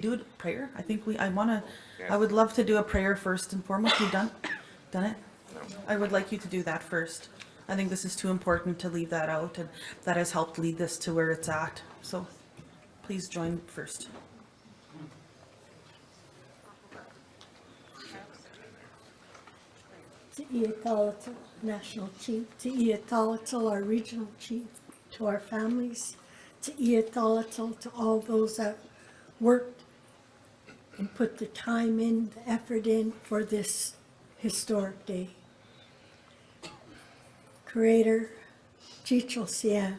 do a prayer? I think I would love to do a prayer first and foremost. You've done it? I would like you to do that first. I think this is too important to leave that out, and that has helped lead this to where it's at. So please join first. To APTN National Chief, to APTN our Regional Chief, to our families, to APTN, to all those that worked and put the time in, the effort in for this historic day. Creator, Chichel Siam,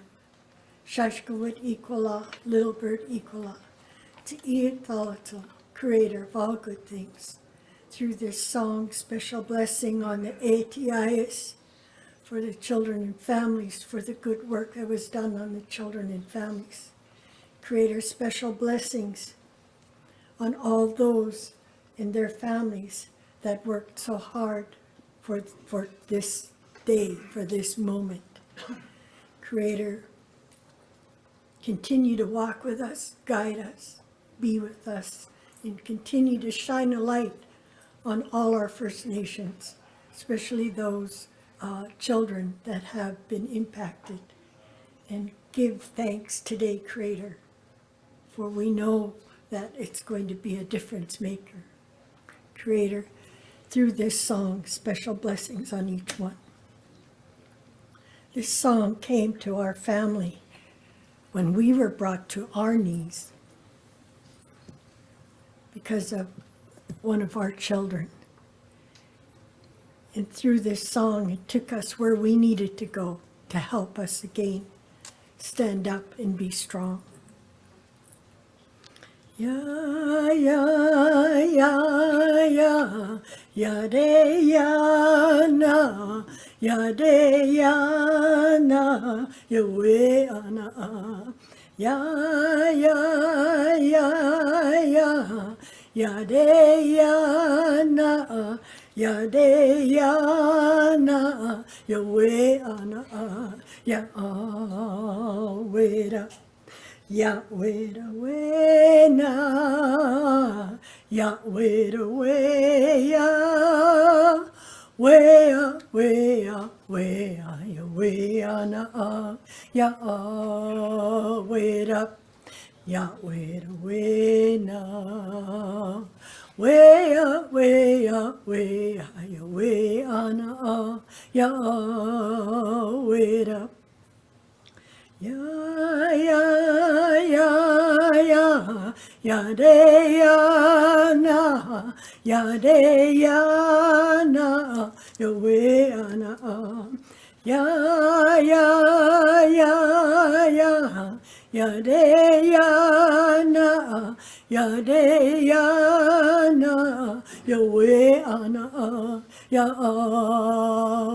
Shashkawit Equala, Little Bird Equala, to APTN, Creator of all good things. Through this song, special blessing on the ATIs for the children and families, for the good work that was done on the children and families. Creator, special blessings on all those and their families that worked so hard for this day, for this moment. Creator, continue to walk with us, guide us, be with us, and continue to shine a light on all our First Nations, especially those children that have been impacted. And give thanks today, Creator, for we know that it's going to be a difference maker. Creator, through this song, special blessings on each one. This song came to our family when we were brought to our knees because of one of our children. And through this song, it took us where we needed to go to help us again stand up and be strong. Ya, ya, ya, ya, ya de ya na, ya de ya na, ya we ana, ya, ya, ya, ya. Ya de ya na, ya de ya na, ya we ana, ya wera, ya wera we na, ya wera we ya, we ya we ana, ya wera. Ya we na, we ya we ana, ya we da, ya ya de ya na, ya de ya na, ya we ana, ya ya de ya na, ya de ya na, ya we ana, ya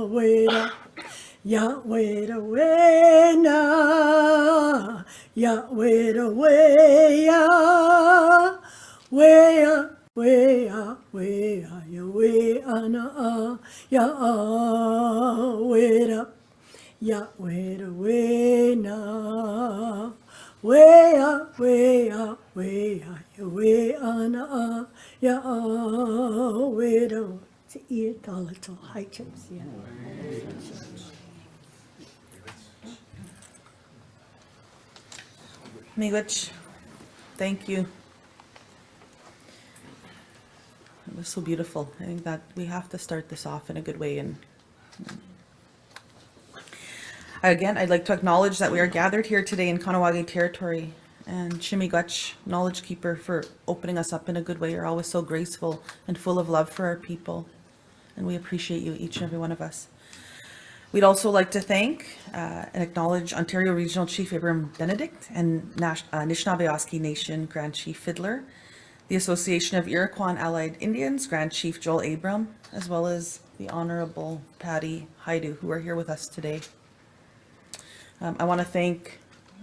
we da, ya we da we na, ya we da we ya, we ya, ya we ana, ya we da, ya we da we na. We ya, ya we ana, ya we do to eat all little high chips, yeah. Miigwech, thank you. It was so beautiful. I think that we have to start this off in a good way. And again, I'd like to acknowledge that we are gathered here today in Kahnawake territory, and Shimigwech, Knowledge Keeper, for opening us up in a good way. You're always so graceful and full of love for our people, and we appreciate you, each and every one of us. We'd also like to thank and acknowledge Ontario Regional Chief Abram Benedict and Anishinaabe Nation Grand Chief Fiddler, the Association of Iroquois and Allied Indians Grand Chief Joel Abram, as well as the Honorable Patty Hajdu, who are here with us today. I want to thank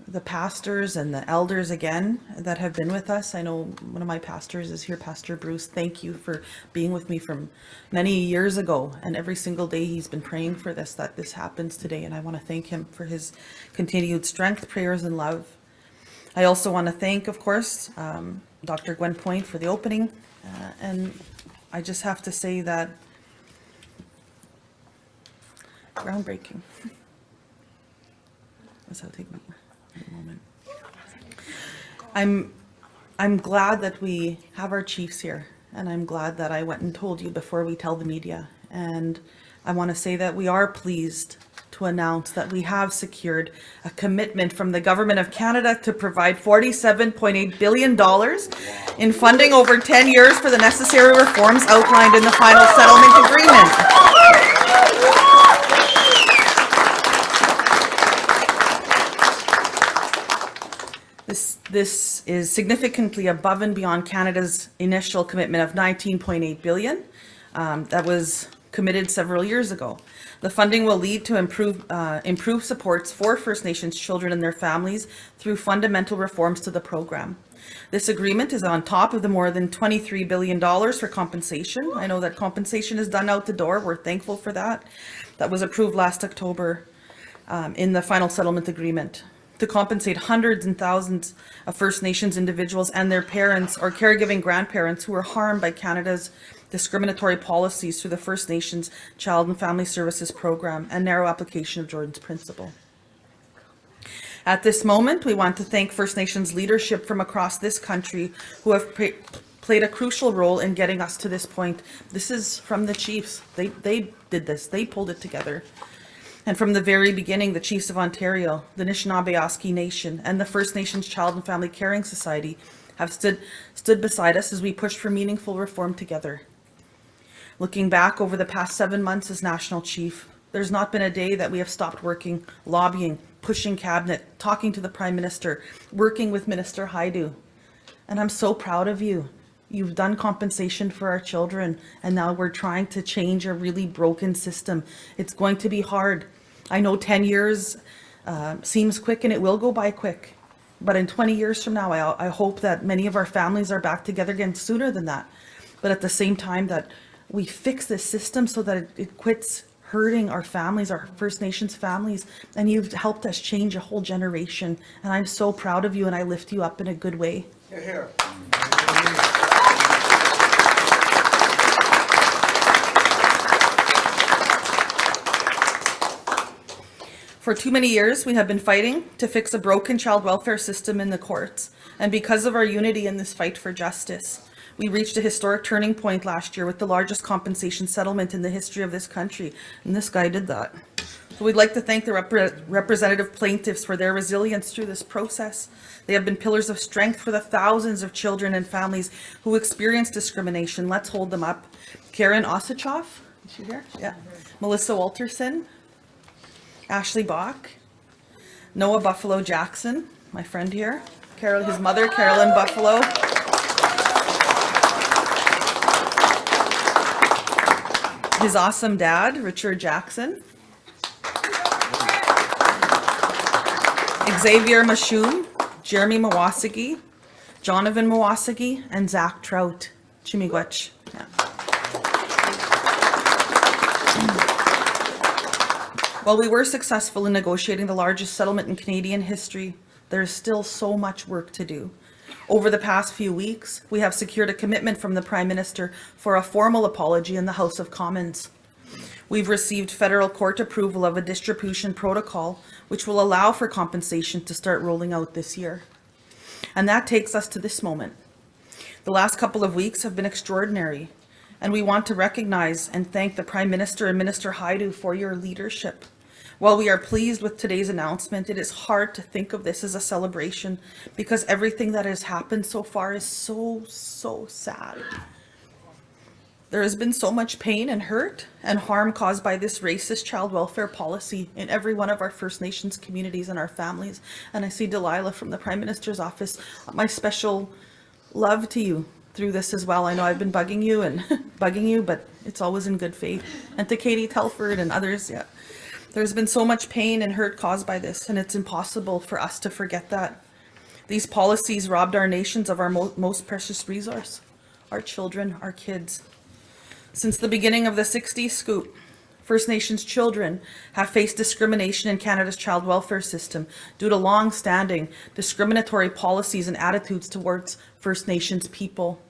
the pastors and the elders again that have been with us. I know one of my pastors is here, Pastor Bruce. Thank you for being with me from many years ago, and every single day he's been praying for this, that this happens today, and I want to thank him for his continued strength, prayers, and love. I also want to thank, of course, Dr. Gwen Point for the opening. And I just have to say that groundbreaking. That'll take me a moment. I'm glad that we have our chiefs here, and I'm glad that I went and told you before we tell the media. And I want to say that we are pleased to announce that we have secured a commitment from the Government of Canada to provide $47.8 billion in funding over 10 years for the necessary reforms outlined in the final settlement agreement. This is significantly above and beyond Canada's initial commitment of $19.8 billion that was committed several years ago. The funding will lead to improved supports for First Nations children and their families through fundamental reforms to the program. This agreement is on top of the more than $23 billion for compensation. I know that compensation is done out the door. We're thankful for that. That was approved last October in the final settlement agreement, to compensate hundreds and thousands of First Nations individuals and their parents or caregiving grandparents who were harmed by Canada's discriminatory policies through the First Nations Child and Family Services Program and narrow application of Jordan's Principle. At this moment, we want to thank First Nations leadership from across this country who have played a crucial role in getting us to this point. This is from the chiefs. They did this. They pulled it together. And from the very beginning, the Chiefs of Ontario, the Anishinaabe Nation, and the First Nations Child and Family Caring Society have stood beside us as we pushed for meaningful reform together. Looking back over the past 7 months as National Chief, there's not been a day that we have stopped working, lobbying, pushing Cabinet, talking to the Prime Minister, working with Minister Hajdu. And I'm so proud of you. You've done compensation for our children, and now we're trying to change a really broken system. It's going to be hard. I know 10 years seems quick, and it will go by quick. But in 20 years from now, I hope that many of our families are back together again sooner than that. But at the same time, that we fix this system so that it quits hurting our families, our First Nations families. And you've helped us change a whole generation. And I'm so proud of you, and I lift you up in a good way. Hear, hear. For too many years, we have been fighting to fix a broken child welfare system in the courts. And because of our unity in this fight for justice, we reached a historic turning point last year with the largest compensation settlement in the history of this country. And this guy did that. So we'd like to thank the representative plaintiffs for their resilience through this process. They have been pillars of strength for the thousands of children and families who experience discrimination. Let's hold them up. Karen Osachoff, is she here? Yeah. Melissa Walterson, Ashley Bach, Noah Buffalo Jackson, my friend here, his mother, Carolyn Buffalo, his awesome dad, Richard Jackson, Xavier Mashoum, Jeremy Mawasagi, Jonathan Mawasagi, and Zach Trout, Chimigwech. Yeah. While we were successful in negotiating the largest settlement in Canadian history, there is still so much work to do. Over the past few weeks, we have secured a commitment from the Prime Minister for a formal apology in the House of Commons. We've received federal court approval of a distribution protocol, which will allow for compensation to start rolling out this year. And that takes us to this moment. The last couple of weeks have been extraordinary, and we want to recognize and thank the Prime Minister and Minister Hajdu for your leadership. While we are pleased with today's announcement, it is hard to think of this as a celebration because everything that has happened so far is so sad. There has been so much pain and hurt and harm caused by this racist child welfare policy in every one of our First Nations communities and our families. And I see Delilah from the Prime Minister's office. My special love to you through this as well. I know I've been bugging you, but it's always in good faith. And to Katie Telford and others, yeah. There's been so much pain and hurt caused by this, and it's impossible for us to forget that. These policies robbed our nations of our most precious resource, our children, our kids. Since the beginning of the 60s scoop, First Nations children have faced discrimination in Canada's child welfare system due to long-standing discriminatory policies and attitudes towards First Nations people.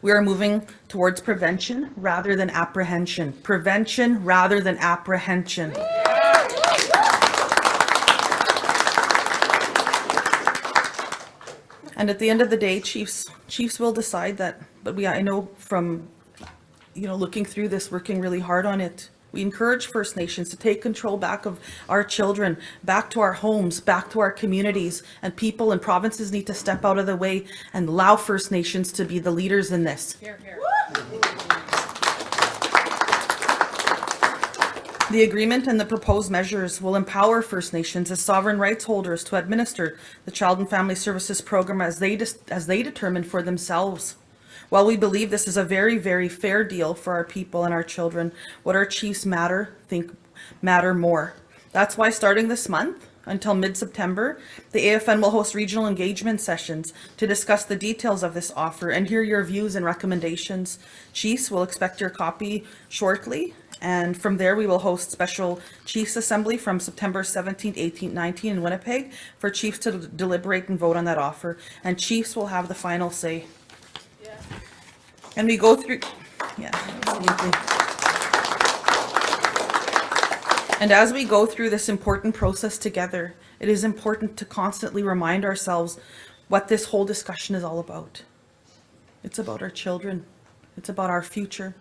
We are moving towards prevention rather than apprehension. Prevention rather than apprehension. And at the end of the day, chiefs will decide that, but I know from, looking through this, working really hard on it, we encourage First Nations to take control back of our children, back to our homes, back to our communities, and people and provinces need to step out of the way and allow First Nations to be the leaders in this. Here, here. The agreement and the proposed measures will empower First Nations as sovereign rights holders to administer the Child and Family Services Program as they determine for themselves. While we believe this is a very, very fair deal for our people and our children, what our chiefs think matter more. That's why starting this month until mid-September, the AFN will host regional engagement sessions to discuss the details of this offer and hear your views and recommendations. Chiefs will expect your copy shortly. And from there, we will host special Chiefs Assembly from September 17th, 18th, 19th in Winnipeg for Chiefs to deliberate and vote on that offer. And Chiefs will have the final say. Yeah. And we go through, yeah, absolutely. And as we go through this important process together, it is important to constantly remind ourselves what this whole discussion is all about. It's about our children. It's about our future.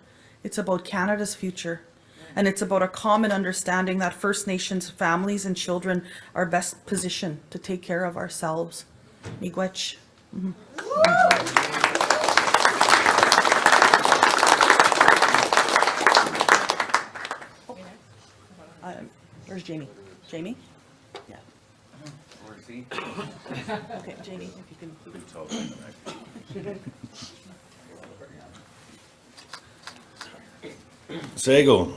It's about Canada's future. And it's about a common understanding that First Nations families and children are best positioned to take care of ourselves. Miigwech. Where's Jamie? Jamie? Yeah. Where's he? Okay, Jamie, if you can. Sego,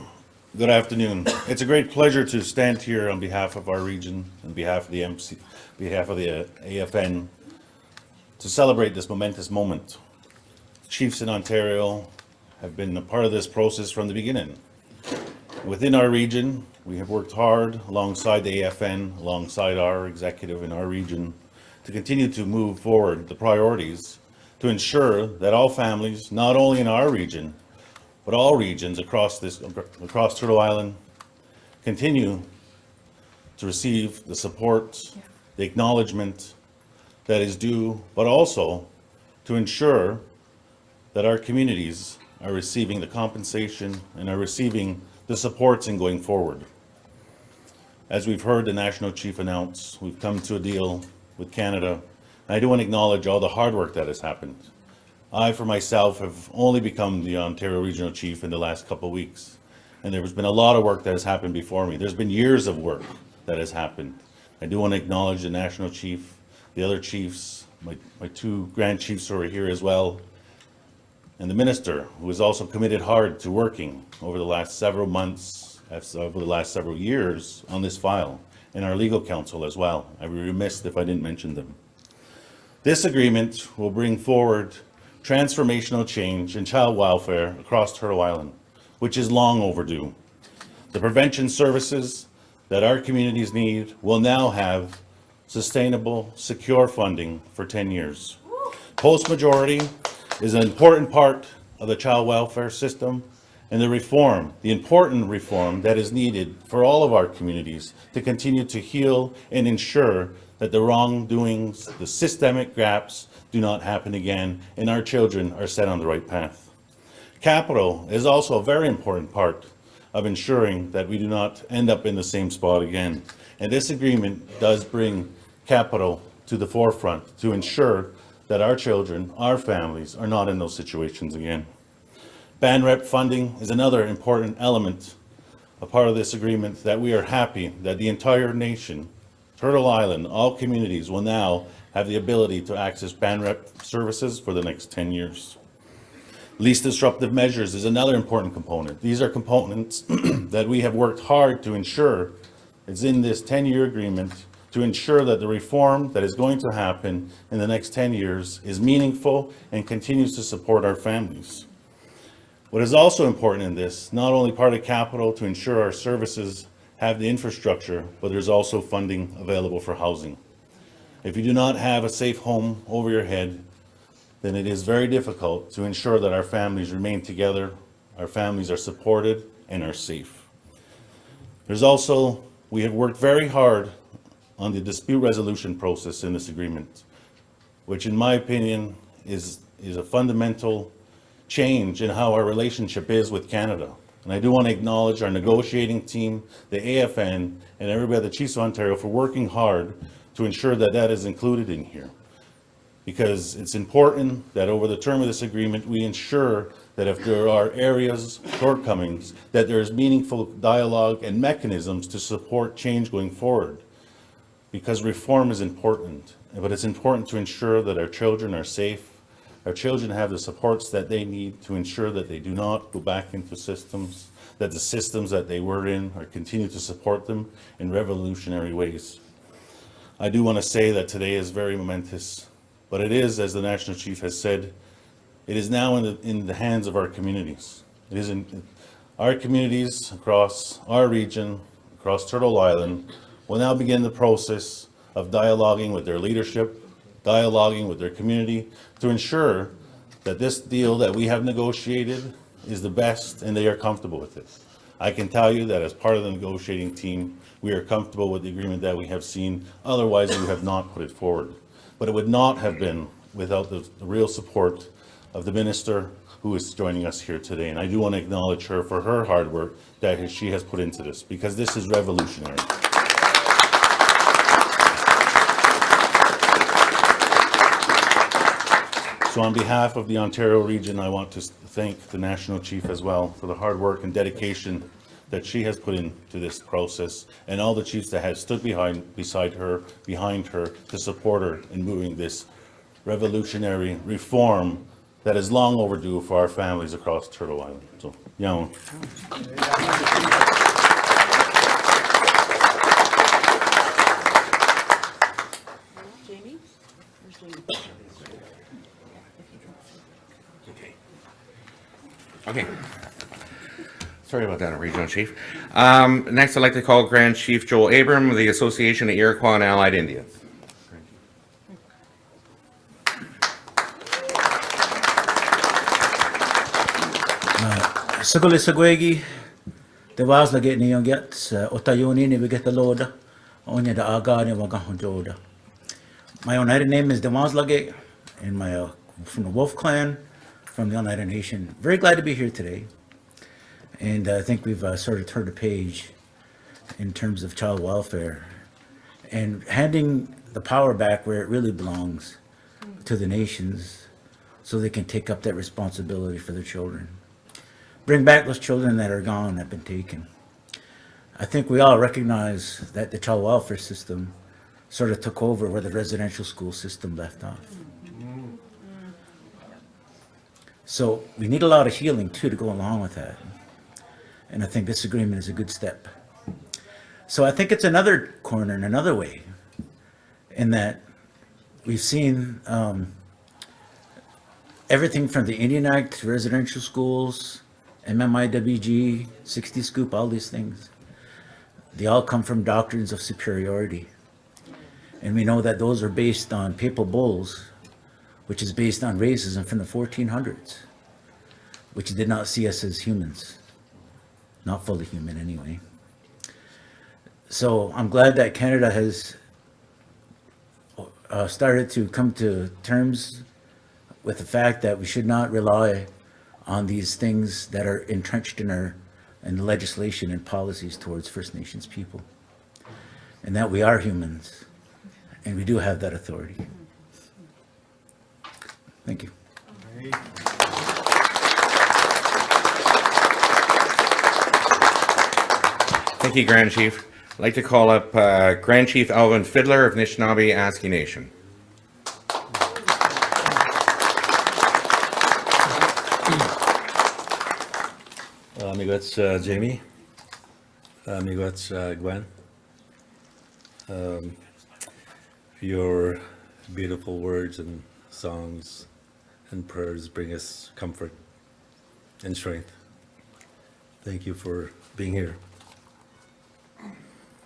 good afternoon. It's a great pleasure to stand here on behalf of our region, on behalf of the AFN, to celebrate this momentous moment. Chiefs in Ontario have been a part of this process from the beginning. Within our region, we have worked hard alongside the AFN, alongside our executive in our region, to continue to move forward the priorities to ensure that all families, not only in our region, but all regions across Turtle Island, continue to receive the support, the acknowledgement that is due, but also to ensure that our communities are receiving the compensation and are receiving the supports in going forward. As we've heard the National Chief announce, we've come to a deal with Canada, and I do want to acknowledge all the hard work that has happened. I, for myself, have only become the Ontario Regional Chief in the last couple of weeks, and there's been a lot of work that has happened before me. There's been years of work that has happened. I do want to acknowledge the National Chief, the other chiefs, my two Grand Chiefs who are here as well, and the Minister, who has also committed hard to working over the last several months, over the last several years on this file, and our legal counsel as well. I would be remiss if I didn't mention them. This agreement will bring forward transformational change in child welfare across Turtle Island, which is long overdue. The prevention services that our communities need will now have sustainable, secure funding for 10 years. Post-majority is an important part of the child welfare system and the important reform that is needed for all of our communities to continue to heal and ensure that the wrongdoings, the systemic gaps do not happen again, and our children are set on the right path. Capital is also a very important part of ensuring that we do not end up in the same spot again. And this agreement does bring capital to the forefront to ensure that our children, our families, are not in those situations again. BANREP funding is another important element, a part of this agreement, that we are happy that the entire nation, Turtle Island, all communities will now have the ability to access BANREP services for the next 10 years. Least disruptive measures is another important component. These are components that we have worked hard to ensure is in this 10-year agreement to ensure that the reform that is going to happen in the next 10 years is meaningful and continues to support our families. What is also important in this, not only part of capital to ensure our services have the infrastructure, but there's also funding available for housing. If you do not have a safe home over your head, then it is very difficult to ensure that our families remain together, our families are supported, and are safe. There's also, we have worked very hard on the dispute resolution process in this agreement, which in my opinion is a fundamental change in how our relationship is with Canada. And I do want to acknowledge our negotiating team, the AFN, and everybody at the Chiefs of Ontario for working hard to ensure that that is included in here. Because it's important that over the term of this agreement, we ensure that if there are areas, shortcomings, that there is meaningful dialogue and mechanisms to support change going forward. Because reform is important, but it's important to ensure that our children are safe. Our children have the supports that they need to ensure that they do not go back into systems, that the systems that they were in are continue to support them in revolutionary ways. I do want to say that today is very momentous, but it is, as the National Chief has said, it is now in the hands of our communities. It is in our communities across our region, across Turtle Island, will now begin the process of dialoguing with their leadership, dialoguing with their community to ensure that this deal that we have negotiated is the best and they are comfortable with it. I can tell you that as part of the negotiating team, we are comfortable with the agreement that we have seen. Otherwise, we have not put it forward. But it would not have been without the real support of the minister who is joining us here today. And I do want to acknowledge her for her hard work that she has put into this, because this is revolutionary. So on behalf of the Ontario region, I want to thank the National Chief as well for the hard work and dedication that she has put into this process, and all the chiefs that have stood behind her to support her in moving this revolutionary reform that is long overdue for our families across Turtle Island. So, yeah. Jamie? Where's Jamie? Okay. Sorry about that, Regional Chief. Next, I'd like to call Grand Chief Joel Abram of the Association of Iroquois and Allied Indians. Saguli sagwegi, te was lagi ni yung get otayuni ni biget loda, onya da aga ni wagahon joda. My Oneida name is Demas Lage, and my from the Wolf Clan, from the Oneida Nation. Very glad to be here today, and I think we've sort of turned a page in terms of child welfare and handing the power back where it really belongs to the nations, so they can take up that responsibility for their children. Bring back those children that are gone, that have been taken. I think we all recognize that the child welfare system sort of took over where the residential school system left off. So we need a lot of healing too to go along with that. And I think this agreement is a good step. So I think it's another corner in another way, in that we've seen everything from the Indian Act to residential schools, MMIWG, 60 Scoop, all these things. They all come from doctrines of superiority. And we know that those are based on papal bulls, which is based on racism from the 1400s, which did not see us as humans, not fully human anyway. So I'm glad that Canada has started to come to terms with the fact that we should not rely on these things that are entrenched in the legislation and policies towards First Nations people, and that we are humans, and we do have that authority. Thank you. Thank you, Grand Chief. I'd like to call up Grand Chief Alvin Fiddler of Anishinaabe Aski Nation. Miigwech Jamie, miigwech Gwen. Your beautiful words and songs and prayers bring us comfort. and strength. Thank you for being here.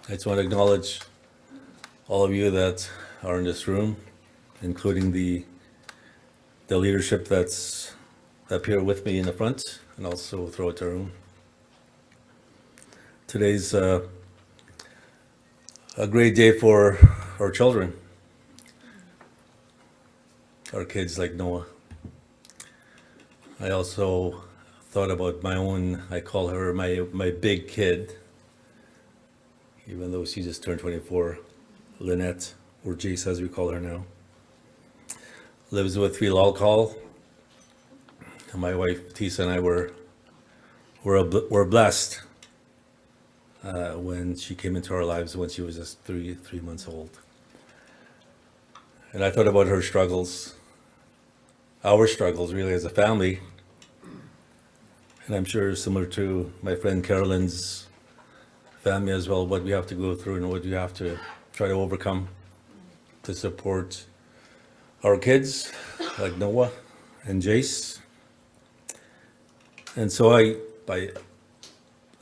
I just want to acknowledge all of you that are in this room, including the leadership that's up here with me in the front and also throughout the room. Today's a great day for our children, our kids like Noah. I also thought about my own, I call her my big kid, even though she just turned 24, Lynette, or Jace as we call her now. Lives with fetal alcohol. And my wife Tisa and I were blessed when she came into our lives when she was just three months old. And I thought about her struggles, our struggles really as a family. And I'm sure similar to my friend Carolyn's family as well, what we have to go through and what we have to try to overcome to support our kids like Noah and Jace. And so that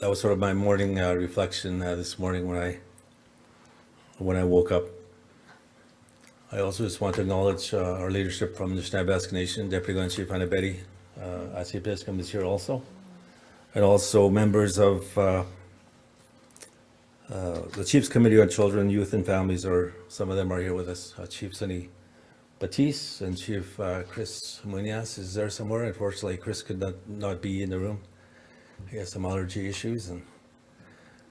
was sort of my morning reflection this morning when I woke up. I also just want to acknowledge our leadership from the Nishnai Basque Nation. Deputy Grand Chief Hannah Betty Asipiscum is here also. And also members of the Chiefs Committee on Children, Youth and Families, or some of them are here with us. Chief Sunny Batiste and Chief Chris Munoz is there somewhere. Unfortunately, Chris could not be in the room. He has some allergy issues. And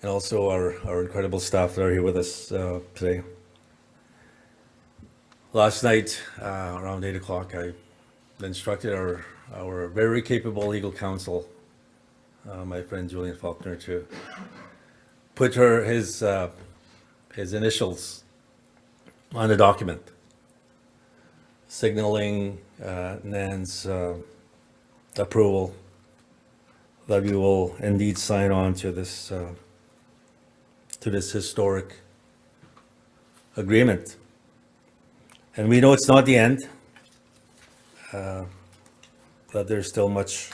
also our incredible staff that are here with us today. Last night, around 8 o'clock, I instructed our very capable legal counsel, my friend Julian Faulkner, to put his initials on the document, signaling Nan's approval that we will indeed sign on to this historic agreement. And we know it's not the end, that there's still much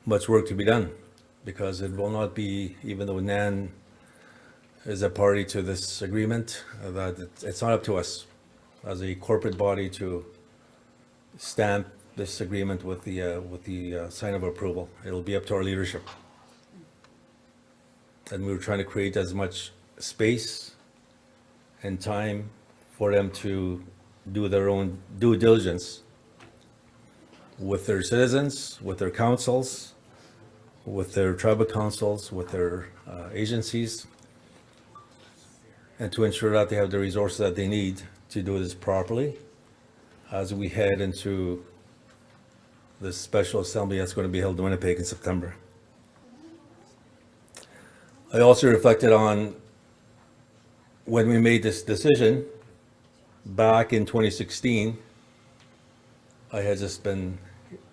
work to be done, because it will not be, even though Nan is a party to this agreement, that it's not up to us as a corporate body to stamp this agreement with the sign of approval. It'll be up to our leadership. And we're trying to create as much space and time for them to do their own due diligence with their citizens, with their councils, with their tribal councils, with their agencies, and to ensure that they have the resources that they need to do this properly as we head into this special assembly that's going to be held in Winnipeg in September. I also reflected on when we made this decision back in 2016. I had just been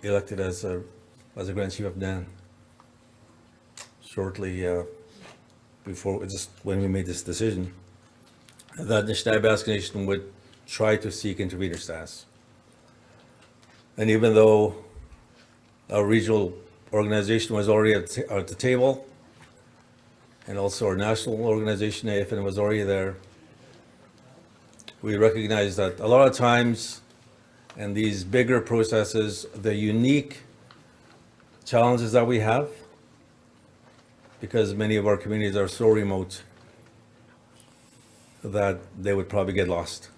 elected as a Grand Chief of Nan shortly before, just when we made this decision, that the Nishnai Basque Nation would try to seek intervenor status. And even though our regional organization was already at the table, and also our national organization, AFN, was already there, we recognize that a lot of times in these bigger processes, the unique challenges that we have, because many of our communities are so remote, that they would probably get lost.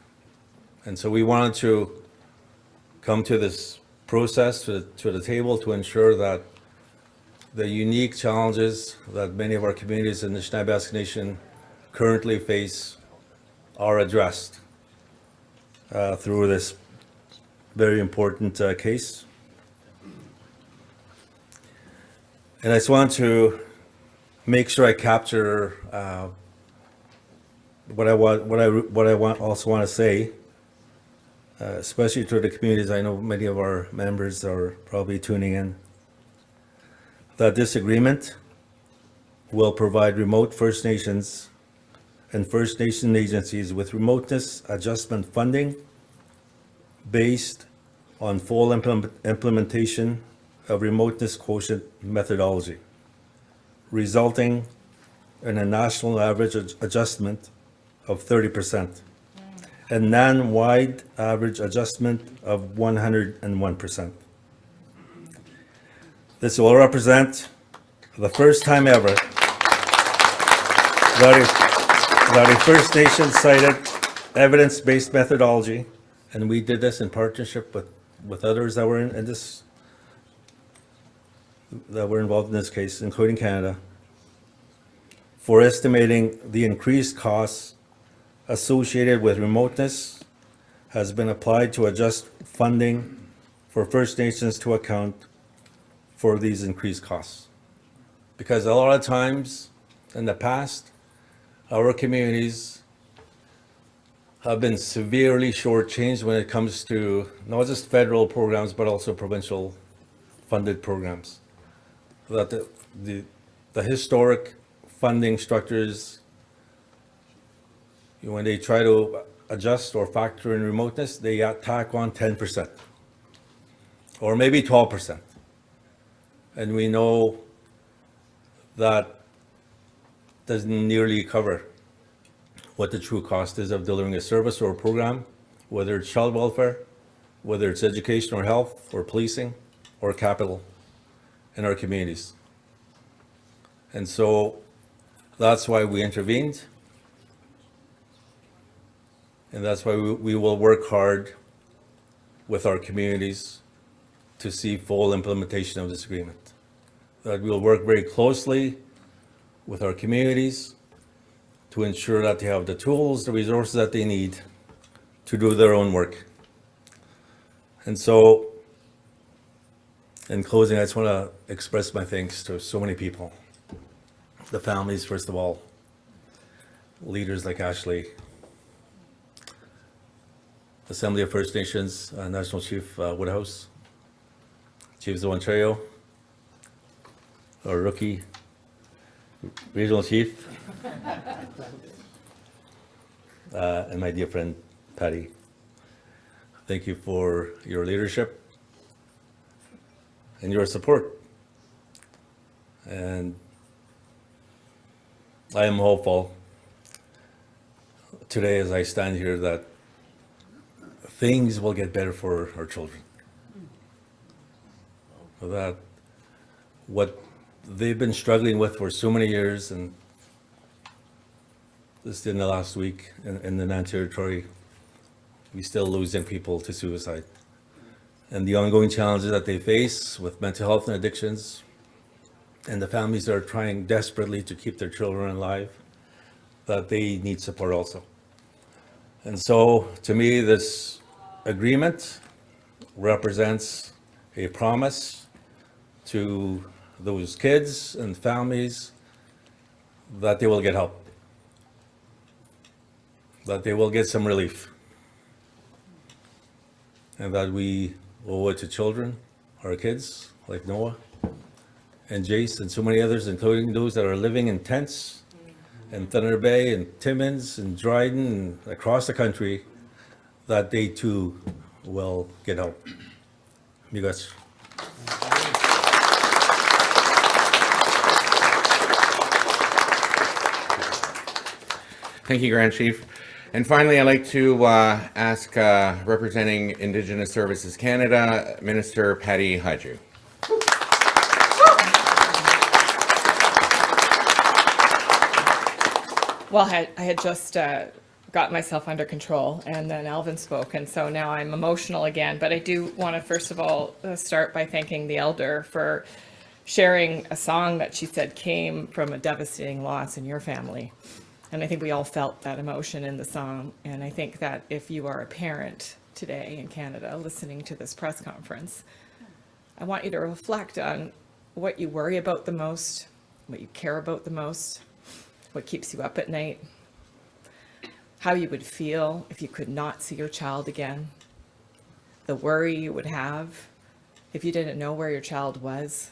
And so we wanted to come to this process, to the table, to ensure that the unique challenges that many of our communities in the Nishnai Basque Nation currently face are addressed through this very important case. And I just want to make sure I capture what I also want to say, especially to the communities. I know many of our members are probably tuning in, that this agreement will provide remote First Nations and First Nation agencies with remoteness adjustment funding based on full implementation of remoteness quotient methodology, resulting in a national average adjustment of 30% and non-wide average adjustment of 101%. This will represent the first time ever that a First Nation cited evidence-based methodology, and we did this in partnership with others that were in this, that were involved in this case, including Canada, for estimating the increased costs associated with remoteness has been applied to adjust funding for First Nations to account for these increased costs. Because a lot of times in the past, our communities have been severely shortchanged when it comes to not just federal programs, but also provincial funded programs. That the historic funding structures, when they try to adjust or factor in remoteness, they tack on 10% or maybe 12%. And we know that doesn't nearly cover what the true cost is of delivering a service or a program, whether it's child welfare, whether it's education or health or policing or capital in our communities. And so that's why we intervened. And that's why we will work hard with our communities to see full implementation of this agreement. That we'll work very closely with our communities to ensure that they have the tools, the resources that they need to do their own work. And so, in closing, I just want to express my thanks to so many people. The families, first of all, leaders like Ashley, Assembly of First Nations, National Chief Woodhouse, Chiefs of Ontario, our rookie Regional Chief, and my dear friend Patty. Thank you for your leadership and your support. And I am hopeful today as I stand here that things will get better for our children. That what they've been struggling with for so many years, and just in the last week in the Nan Territory, we still losing people to suicide. And the ongoing challenges that they face with mental health and addictions, and the families that are trying desperately to keep their children alive, that they need support also. And so, to me, this agreement represents a promise to those kids and families that they will get help, that they will get some relief, and that we owe it to children, our kids, like Noah and Jace and so many others, including those that are living in tents in Thunder Bay and Timmins and Dryden and across the country, that they too will get help. You guys. Thank you, Grand Chief. And finally, I'd like to ask representing Indigenous Services Canada, Minister Patty Hajdu. Well, I had just got myself under control, and then Alvin spoke, and so now I'm emotional again. But I do want to first of all start by thanking the elder for sharing a song that she said came from a devastating loss in your family. And I think we all felt that emotion in the song. And I think that if you are a parent today in Canada listening to this press conference, I want you to reflect on what you worry about the most, what you care about the most, what keeps you up at night, how you would feel if you could not see your child again, the worry you would have if you didn't know where your child was,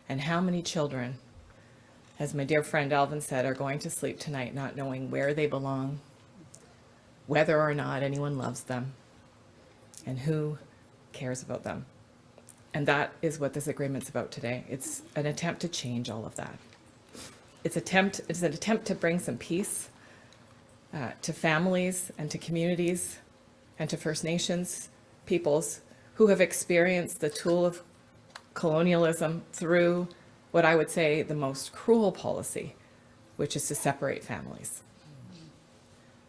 and how many children, as my dear friend Alvin said, are going to sleep tonight not knowing where they belong, whether or not anyone loves them, and who cares about them. And that is what this agreement's about today. It's an attempt to change all of that. It's an attempt to bring some peace to families and to communities and to First Nations peoples who have experienced the tool of colonialism through what I would say the most cruel policy, which is to separate families.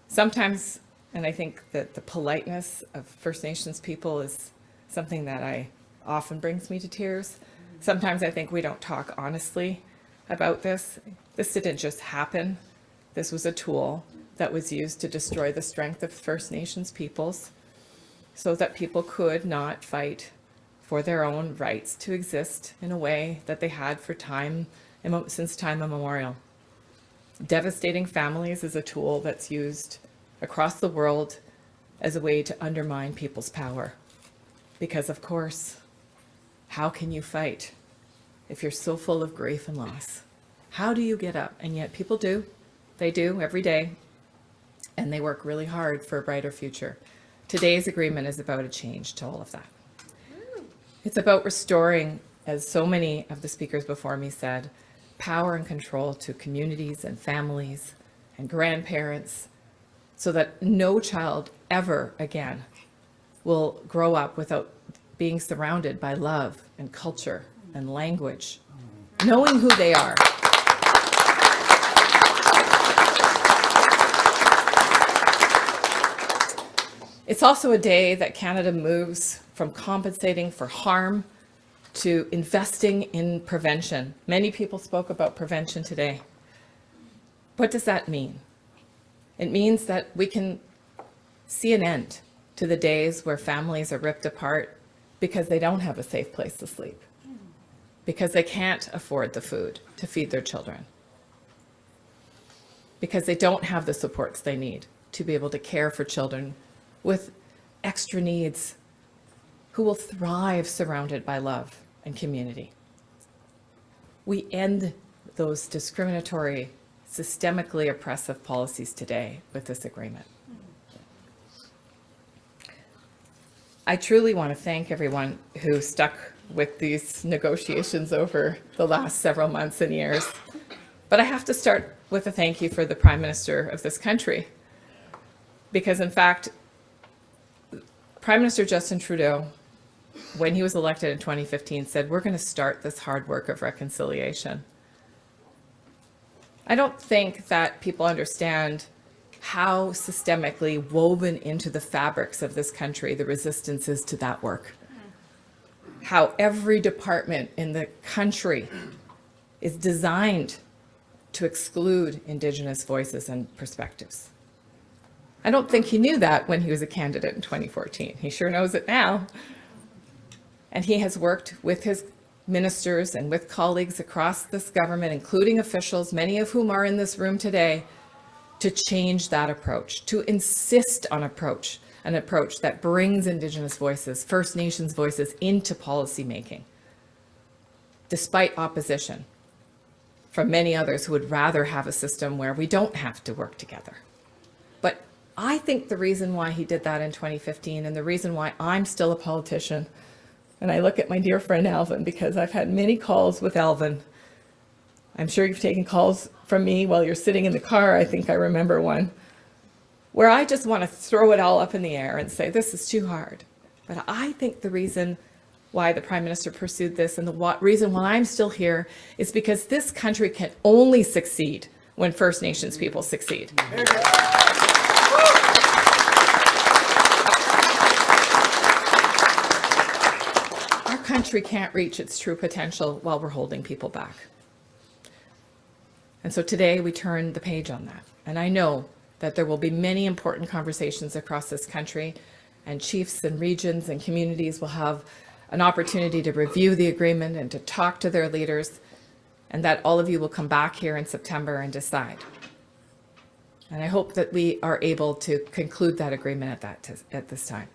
Sometimes, and I think that the politeness of First Nations people is something that often brings me to tears. Sometimes I think we don't talk honestly about this. This didn't just happen. This was a tool that was used to destroy the strength of First Nations peoples so that people could not fight for their own rights to exist in a way that they had for since time immemorial. Devastating families is a tool that's used across the world as a way to undermine people's power. Because of course, how can you fight if you're so full of grief and loss? How do you get up? And yet people do. They do every day. And they work really hard for a brighter future. Today's agreement is about a change to all of that. It's about restoring, as so many of the speakers before me said, power and control to communities and families and grandparents so that no child ever again will grow up without being surrounded by love and culture and language, knowing who they are. It's also a day that Canada moves from compensating for harm to investing in prevention. Many people spoke about prevention today. What does that mean? It means that we can see an end to the days where families are ripped apart because they don't have a safe place to sleep, because they can't afford the food to feed their children, because they don't have the supports they need to be able to care for children with extra needs who will thrive surrounded by love and community. We end those discriminatory, systemically oppressive policies today with this agreement. I truly want to thank everyone who stuck with these negotiations over the last several months and years. But I have to start with a thank you for the Prime Minister of this country. Because in fact, Prime Minister Justin Trudeau, when he was elected in 2015, said, we're going to start this hard work of reconciliation. I don't think that people understand how systemically woven into the fabrics of this country the resistance is to that work. How every department in the country is designed to exclude Indigenous voices and perspectives. I don't think he knew that when he was a candidate in 2014. He sure knows it now. And he has worked with his ministers and with colleagues across this government, including officials, many of whom are in this room today, to change that approach, to insist on an approach that brings Indigenous voices, First Nations voices into policy making, despite opposition from many others who would rather have a system where we don't have to work together. But I think the reason why he did that in 2015 and the reason why I'm still a politician, and I look at my dear friend Alvin, because I've had many calls with Alvin. I'm sure you've taken calls from me while you're sitting in the car. I think I remember one where I just want to throw it all up in the air and say, this is too hard. But I think the reason why the Prime Minister pursued this and the reason why I'm still here is because this country can only succeed when First Nations people succeed. Our country can't reach its true potential while we're holding people back. And so today we turn the page on that. And I know that there will be many important conversations across this country, and chiefs and regions and communities will have an opportunity to review the agreement and to talk to their leaders, and that all of you will come back here in September and decide. And I hope that we are able to conclude that agreement at this time.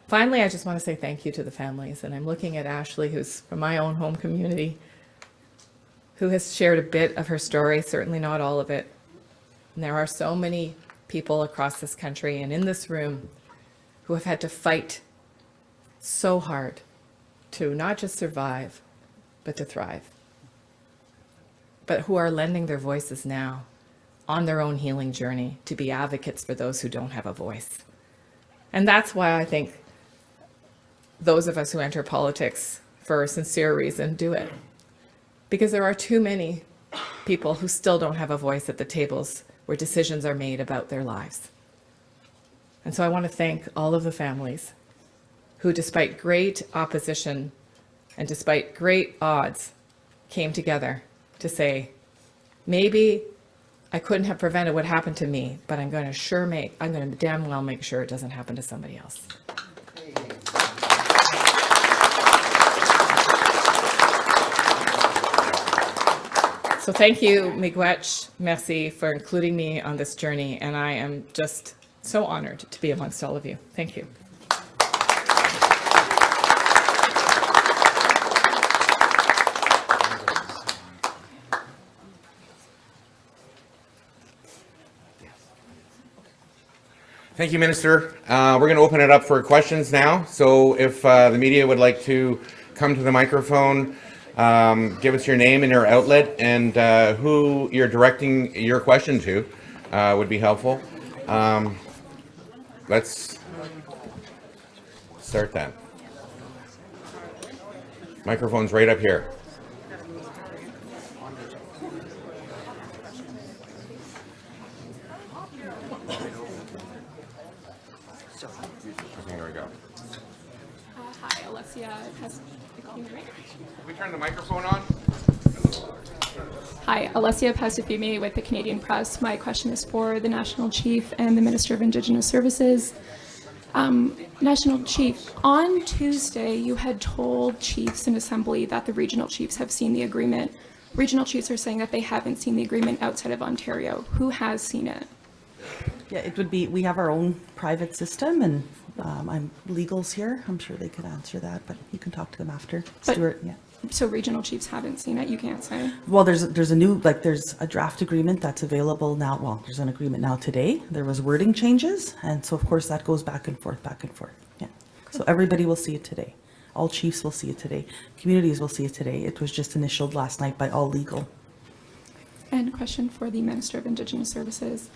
Finally, I just want to say thank you to the families, and I'm looking at Ashley, who's from my own home community, who has shared a bit of her story, certainly not all of it. And there are so many people across this country and in this room who have had to fight so hard to not just survive, but to thrive, but who are lending their voices now on their own healing journey to be advocates for those who don't have a voice. And that's why I think those of us who enter politics for a sincere reason do it. Because there are too many people who still don't have a voice at the tables where decisions are made about their lives. And so I want to thank all of the families who, despite great opposition and despite great odds, came together to say, maybe I couldn't have prevented what happened to me, but I'm going to damn well make sure it doesn't happen to somebody else. So thank you, Miigwech, merci for including me on this journey, and I am just so honored to be amongst all of you. Thank you. Thank you, Minister. We're going to open it up for questions now. So if the media would like to come to the microphone, give us your name and your outlet and who you're directing your question to would be helpful. Let's start that. Microphone's right up here. There we go. Hi, Alessia. We turn the microphone on. Hi, Alessia Pasifimi with the Canadian Press. My question is for the National Chief and the Minister of Indigenous Services. National Chief, on Tuesday, you had told chiefs in Assembly that the regional chiefs have seen the agreement. Regional chiefs are saying that they haven't seen the agreement outside of Ontario. Who has seen it? Yeah, it would be, we have our own private system, and I'm legal's here. I'm sure they could answer that, but you can talk to them after. But- Stuart, yeah. So regional chiefs haven't seen it, you can't say? Well, there's a new, like, there's a draft agreement that's available now. Well, there's an agreement now today. There was wording changes, and so of course that goes back and forth, Yeah. So everybody will see it today. All chiefs will see it today. Communities will see it today. It was just initialed last night by all legal. And a question for the Minister of Indigenous Services.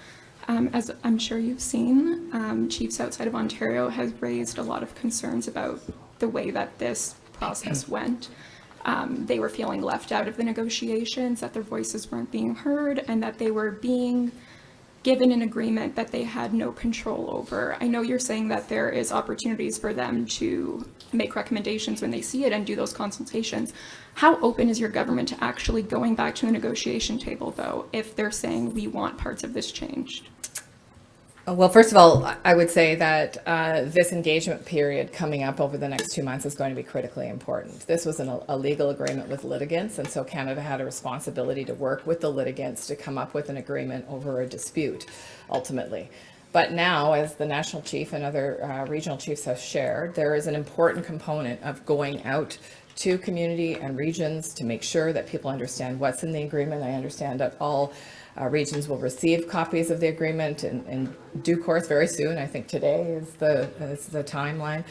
As I'm sure you've seen, chiefs outside of Ontario has raised a lot of concerns about the way that this process went. They were feeling left out of the negotiations, that their voices weren't being heard, and that they were being given an agreement that they had no control over. I know you're saying that there is opportunities for them to make recommendations when they see it and do those consultations. How open is your government to actually going back to a negotiation table, though, if they're saying we want parts of this changed? Well, first of all, I would say that this engagement period coming up over the next 2 months is going to be critically important. This was a legal agreement with litigants, and so Canada had a responsibility to work with the litigants to come up with an agreement over a dispute, ultimately. But now, as the National Chief and other regional chiefs have shared, there is an important component of going out to community and regions to make sure that people understand what's in the agreement. I understand that all regions will receive copies of the agreement in due course very soon. I think today is the timeline.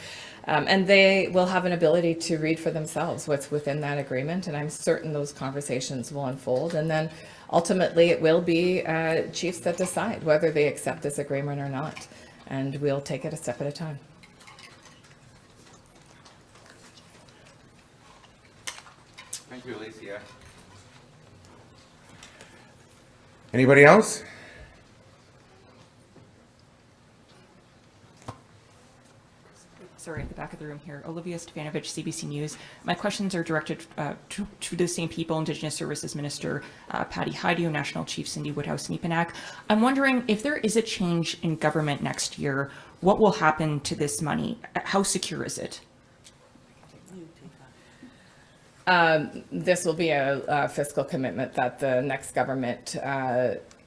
And they will have an ability to read for themselves what's within that agreement. And I'm certain those conversations will unfold. And then ultimately it will be chiefs that decide whether they accept this agreement or not. And we'll take it a step at a time. Thank you, Alicia. Anybody else? Sorry, at the back of the room here. Olivia Stefanovich, CBC News. My questions are directed to the same people, Indigenous Services Minister Patty Hajdu, National Chief Cindy Woodhouse Nepinak. I'm wondering if there is a change in government next year, what will happen to this money? How secure is it? This will be a fiscal commitment that the next government,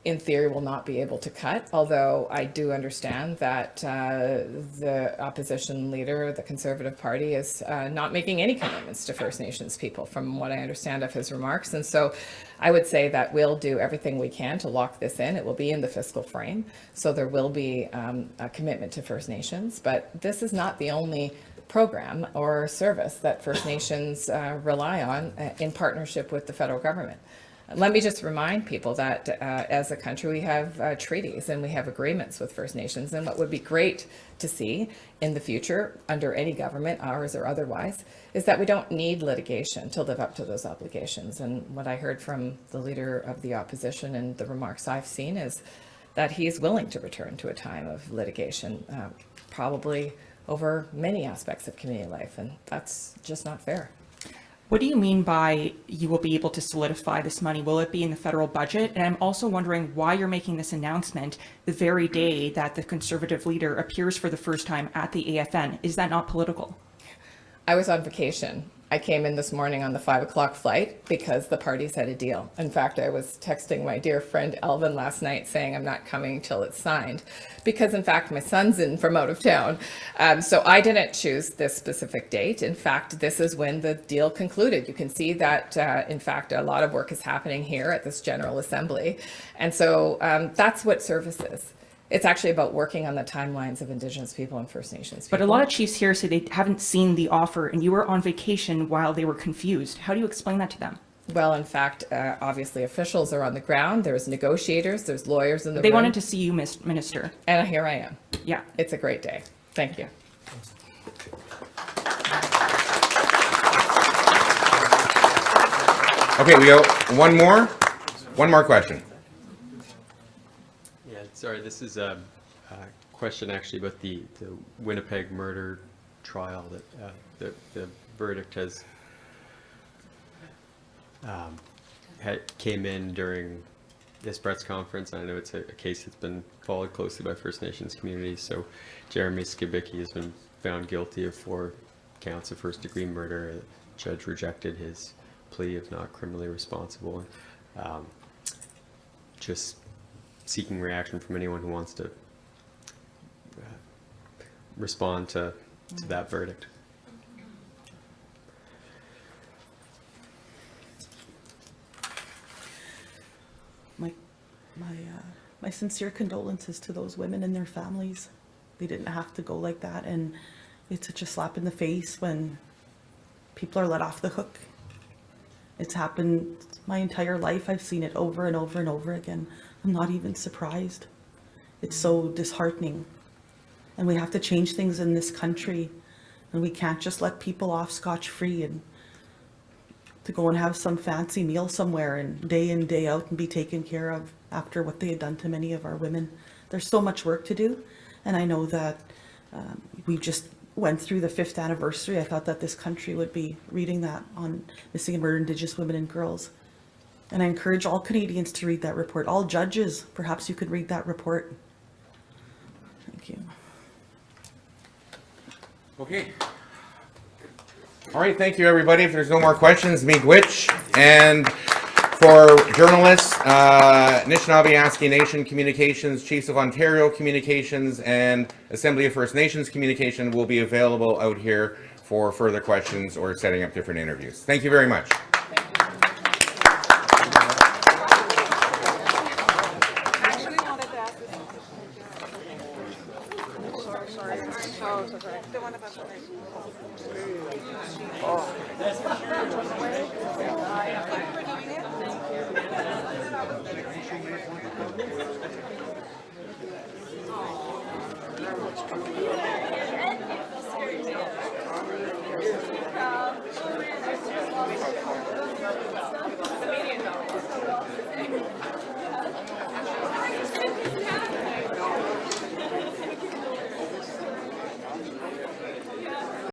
in theory, will not be able to cut, although I do understand that the opposition leader, the Conservative Party, is not making any commitments to First Nations people, from what I understand of his remarks. And so I would say that we'll do everything we can to lock this in. It will be in the fiscal frame, so there will be a commitment to First Nations, but this is not the only program or service that First Nations rely on in partnership with the federal government. Let me just remind people that as a country, we have treaties and we have agreements with First Nations. And what would be great to see in the future, under any government, ours or otherwise, is that we don't need litigation to live up to those obligations. And what I heard from the leader of the opposition and the remarks I've seen is that he is willing to return to a time of litigation, probably over many aspects of community life. And that's just not fair. What do you mean by you will be able to solidify this money? Will it be in the federal budget? And I'm also wondering why you're making this announcement the very day that the Conservative leader appears for the first time at the AFN. Is that not political? I was on vacation. I came in this morning on the 5 o'clock flight because the parties had a deal. In fact, I was texting my dear friend Elvin last night saying I'm not coming till it's signed because, in fact, my son's in from out of town. So I didn't choose this specific date. In fact, this is when the deal concluded. You can see that, in fact, a lot of work is happening here at this General Assembly. And so that's what service is. It's actually about working on the timelines of Indigenous people and First Nations people. But a lot of chiefs here say they haven't seen the offer and you were on vacation while they were confused. How do you explain that to them? Well, in fact, obviously officials are on the ground. There's negotiators, there's lawyers in the room. They wanted to see you, Minister. And here I am. Yeah. It's a great day. Thank you. Okay, we go one more question. Yeah, sorry, this is a question actually about the Winnipeg murder trial that the verdict has came in during this press conference. I know it's a case that's been followed closely by First Nations communities. So Jeremy Skibicki has been found guilty of 4 counts of first-degree murder. A judge rejected his plea of not criminally responsible. Just seeking reaction from anyone who wants to respond to that verdict. My sincere condolences to those women and their families. They didn't have to go like that, and it's such a slap in the face when people are let off the hook. It's happened my entire life. I've seen it over and over and over again. I'm not even surprised. It's so disheartening. And we have to change things in this country, and we can't just let people off scotch-free and to go and have some fancy meal somewhere and day in, day out and be taken care of after what they had done to many of our women. There's so much work to do, and I know that we just went through the 5th anniversary. I thought that this country would be reading that on missing and murdered Indigenous women and girls. And I encourage all Canadians to read that report. All judges, perhaps you could read that report. Thank you. Okay. All right, thank you, everybody. If there's no more questions, miigwech. And for journalists, Anishinaabe Nation Communications, Chiefs of Ontario Communications, and Assembly of First Nations Communication will be available out here for further questions or setting up different interviews. Thank you very much. Thank you.